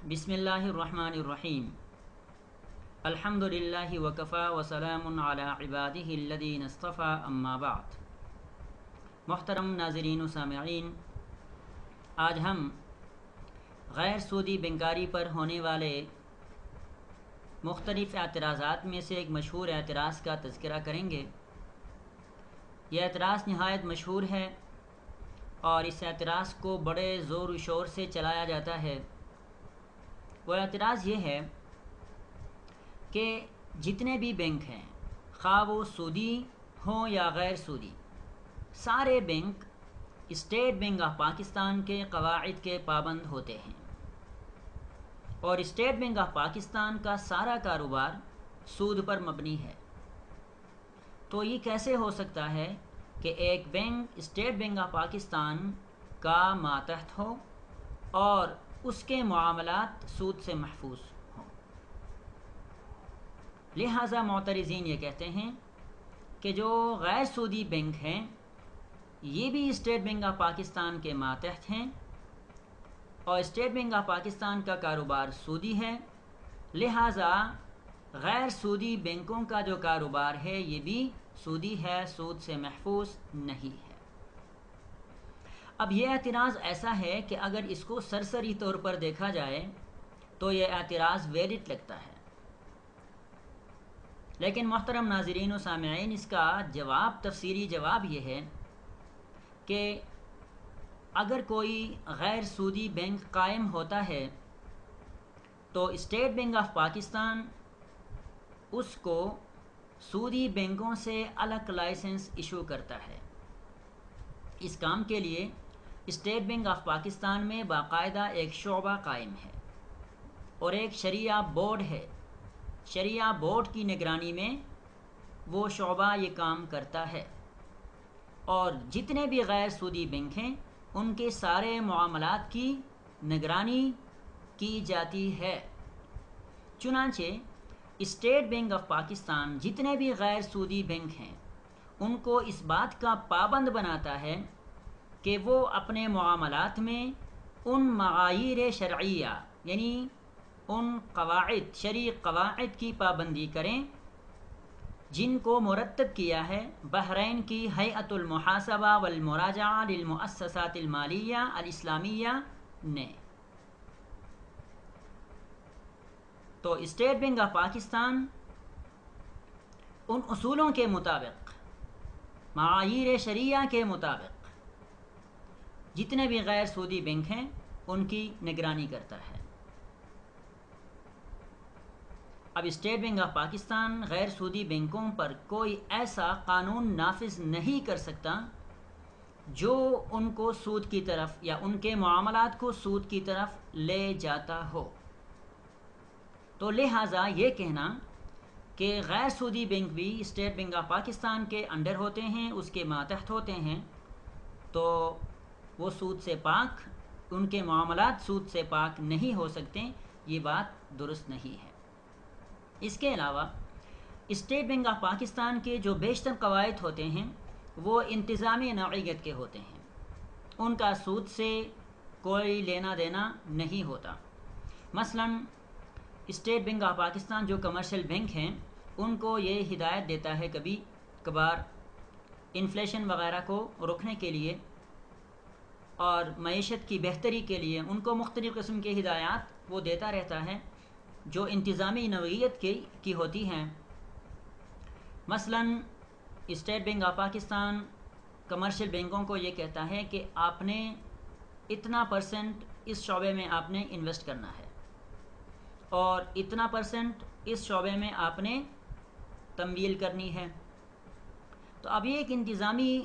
بسم اللہ الرحمن الرحیم الحمدللہ وکفا وسلام علی عبادہ الذین اصطفى اما بعد۔ محترم ناظرین و سامعین، آج ہم غیر سودی بینکاری پر ہونے والے مختلف اعتراضات میں سے ایک مشہور اعتراض کا تذکرہ کریں گے۔ یہ اعتراض نہایت مشہور ہے اور اس اعتراض کو بڑے زور و شور سے چلایا جاتا ہے۔ وہ اعتراض یہ ہے کہ جتنے بھی بینک ہیں، خواہ وہ سودی ہوں یا غیر سودی، سارے bank state bank of Pakistan کے قواعد کے پابند ہوتے ہیں، اور اسٹیٹ بینک آف پاکستان کا سارا کاروبار سود پر مبنی ہے۔ تو یہ کیسے ہو سکتا ہے کہ ایک bank state bank of Pakistan کا ماتحت ہو اور اس کے معاملات سود سے محفوظ ہوں؟ لہٰذا معترضین یہ کہتے ہیں کہ جو غیر سودی بینک ہیں یہ بھی اسٹیٹ بینک آف پاکستان کے ماتحت ہیں، اور اسٹیٹ بینک آف پاکستان کا کاروبار سودی ہے، لہٰذا غیر سودی بینکوں کا جو کاروبار ہے یہ بھی سودی ہے، سود سے محفوظ نہیں ہے۔ اب یہ اعتراض ایسا ہے کہ اگر اس کو سرسری طور پر دیکھا جائے تو یہ اعتراض ویلڈ لگتا ہے، لیکن محترم ناظرین و سامعین، اس کا جواب، تفصیلی جواب یہ ہے کہ اگر کوئی غیر سودی بینک قائم ہوتا ہے تو اسٹیٹ بینک آف پاکستان اس کو سودی بینکوں سے الگ لائسنس ایشو کرتا ہے۔ اس کام کے لیے اسٹیٹ بینک آف پاکستان میں باقاعدہ ایک شعبہ قائم ہے اور ایک شریعہ بورڈ ہے۔ شریعہ بورڈ کی نگرانی میں وہ شعبہ یہ کام کرتا ہے، اور جتنے بھی غیر سودی بینک ہیں ان کے سارے معاملات کی نگرانی کی جاتی ہے۔ چنانچہ اسٹیٹ بینک آف پاکستان جتنے بھی غیر سودی بینک ہیں ان کو اس بات کا پابند بناتا ہے کہ وہ اپنے معاملات میں ان معاییر شرعیہ، یعنی ان قواعد، شرعی قواعد کی پابندی کریں جن کو مرتب کیا ہے بحرین کی ہیئت المحاسبہ والمراجعہ للمؤسسات المالیہ الاسلامیہ نے۔ تو اسٹیٹ بینک آف پاکستان ان اصولوں کے مطابق، معاییر شرعیہ کے مطابق جتنے بھی غیر سودی بینک ہیں ان کی نگرانی کرتا ہے۔ اب اسٹیٹ بینک آف پاکستان غیر سودی بینکوں پر کوئی ایسا قانون نافذ نہیں کر سکتا جو ان کو سود کی طرف یا ان کے معاملات کو سود کی طرف لے جاتا ہو۔ تو لہٰذا یہ کہنا کہ غیر سودی بینک بھی اسٹیٹ بینک آف پاکستان کے انڈر ہوتے ہیں، اس کے ماتحت ہوتے ہیں، تو وہ سود سے پاک، ان کے معاملات سود سے پاک نہیں ہو سکتے، یہ بات درست نہیں ہے۔ اس کے علاوہ اسٹیٹ بینک آف پاکستان کے جو بیشتر قواعد ہوتے ہیں وہ انتظامی نوعیت کے ہوتے ہیں، ان کا سود سے کوئی لینا دینا نہیں ہوتا۔ مثلاً اسٹیٹ بینک آف پاکستان جو کمرشل بینک ہیں ان کو یہ ہدایت دیتا ہے کبھی کبھار انفلیشن وغیرہ کو روکنے کے لیے اور معیشت کی بہتری کے لیے ان کو مختلف قسم کے ہدایات وہ دیتا رہتا ہے جو انتظامی نوعیت کی ہوتی ہیں۔ مثلاً state bank of Pakistan commercial بینکوں کو یہ کہتا ہے کہ آپ نے اتنا پرسنٹ اس شعبے میں آپ نے انویسٹ کرنا ہے، اور اتنا پرسنٹ اس شعبے میں آپ نے تمویل کرنی ہے۔ تو اب یہ ایک انتظامی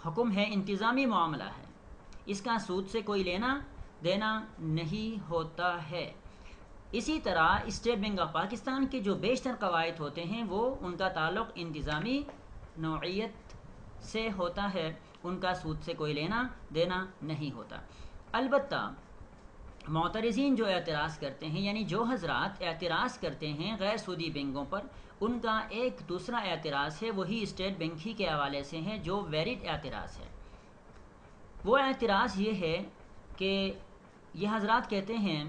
حکم ہے، انتظامی معاملہ ہے، اس کا سود سے کوئی لینا دینا نہیں ہوتا ہے۔ اسی طرح اسٹیٹ بینک آف پاکستان کے جو بیشتر قواعد ہوتے ہیں وہ ان کا تعلق انتظامی نوعیت سے ہوتا ہے، ان کا سود سے کوئی لینا دینا نہیں ہوتا۔ البتہ معترضین جو اعتراض کرتے ہیں، یعنی جو حضرات اعتراض کرتے ہیں غیر سودی بینکوں پر، ان کا ایک دوسرا اعتراض ہے، وہی اسٹیٹ بینک ہی کے حوالے سے ہے، جو ویلڈ اعتراض ہے۔ وہ اعتراض یہ ہے کہ یہ حضرات کہتے ہیں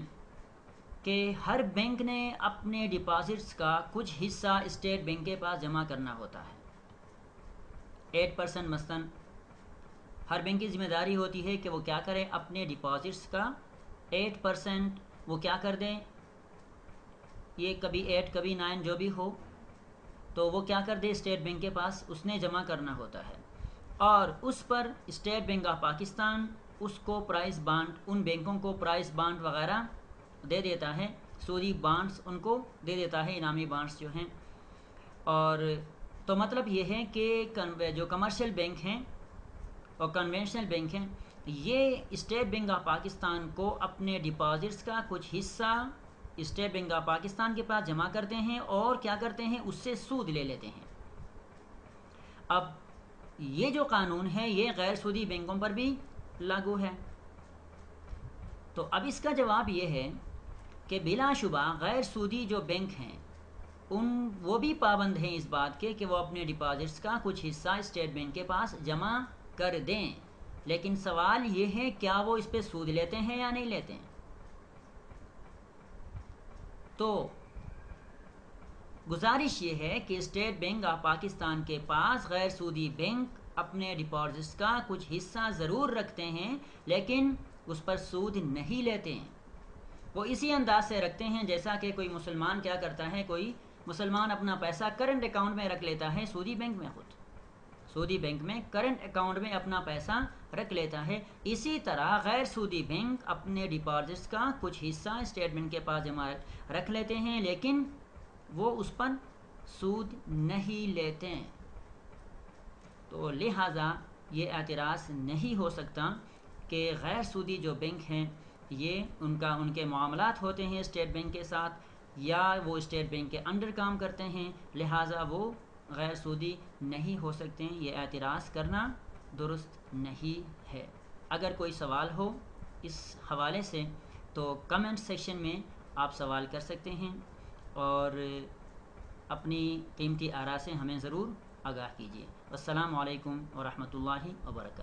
کہ ہر بینک نے اپنے ڈپازٹس کا کچھ حصہ اسٹیٹ بینک کے پاس جمع کرنا ہوتا ہے 8%. مثلاً ہر بینک کی ذمہ داری ہوتی ہے کہ وہ کیا کرے، اپنے ڈپازٹس کا 8% وہ کیا کر دیں، یہ کبھی 8 کبھی 9 جو بھی ہو، تو وہ کیا کر دے اسٹیٹ بینک کے پاس اس نے جمع کرنا ہوتا ہے، اور اس پر اسٹیٹ بینک آف پاکستان اس کو پرائز بانڈ، ان بینکوں کو پرائز بانڈ وغیرہ دے دیتا ہے، سودی بانڈز ان کو دے دیتا ہے، انعامی بانڈز جو ہیں. اور تو مطلب یہ ہے کہ جو کمرشل بینک ہیں اور کنونشنل بینک ہیں، یہ اسٹیٹ بینک آف پاکستان کو اپنے ڈپازٹس کا کچھ حصہ اسٹیٹ بینک آف پاکستان کے پاس جمع کرتے ہیں اور کیا کرتے ہیں، اس سے سود لے لیتے ہیں. اب یہ جو قانون ہے یہ غیر سودی بینکوں پر بھی لاگو ہے. تو اب اس کا جواب یہ ہے کہ بلا شبہ غیر سودی جو بینک ہیں وہ بھی پابند ہیں اس بات کے کہ وہ اپنے ڈپازٹس کا کچھ حصہ اسٹیٹ بینک کے پاس جمع کر دیں، لیکن سوال یہ ہے کیا وہ اس پہ سود لیتے ہیں یا نہیں لیتے ہیں. تو گزارش یہ ہے کہ اسٹیٹ بینک آف پاکستان کے پاس غیر سودی بینک اپنے ڈپازٹس کا کچھ حصہ ضرور رکھتے ہیں لیکن اس پر سود نہیں لیتے ہیں. وہ اسی انداز سے رکھتے ہیں جیسا کہ کوئی مسلمان کیا کرتا ہے، کوئی مسلمان اپنا پیسہ کرنٹ اکاؤنٹ میں رکھ لیتا ہے سودی بینک میں، خود سودی بینک میں کرنٹ اکاؤنٹ میں اپنا پیسہ رکھ لیتا ہے. اسی طرح غیر سودی بینک اپنے ڈپازٹس کا کچھ حصہ اسٹیٹ بینک کے پاس جمع رکھ لیتے ہیں لیکن وہ اس پر سود نہیں لیتے ہیں. تو لہٰذا یہ اعتراض نہیں ہو سکتا کہ غیر سودی جو بینک ہیں یہ ان کے معاملات ہوتے ہیں اسٹیٹ بینک کے ساتھ، یا وہ اسٹیٹ بینک کے انڈر کام کرتے ہیں، لہٰذا وہ غیر سودی نہیں ہو سکتے ہیں. یہ اعتراض کرنا درست نہیں ہے. اگر کوئی سوال ہو اس حوالے سے تو کمنٹ سیکشن میں آپ سوال کر سکتے ہیں اور اپنی قیمتی آراء سے ہمیں ضرور آگاہ کیجیے. السلام علیکم ورحمۃ اللہ وبرکاتہ.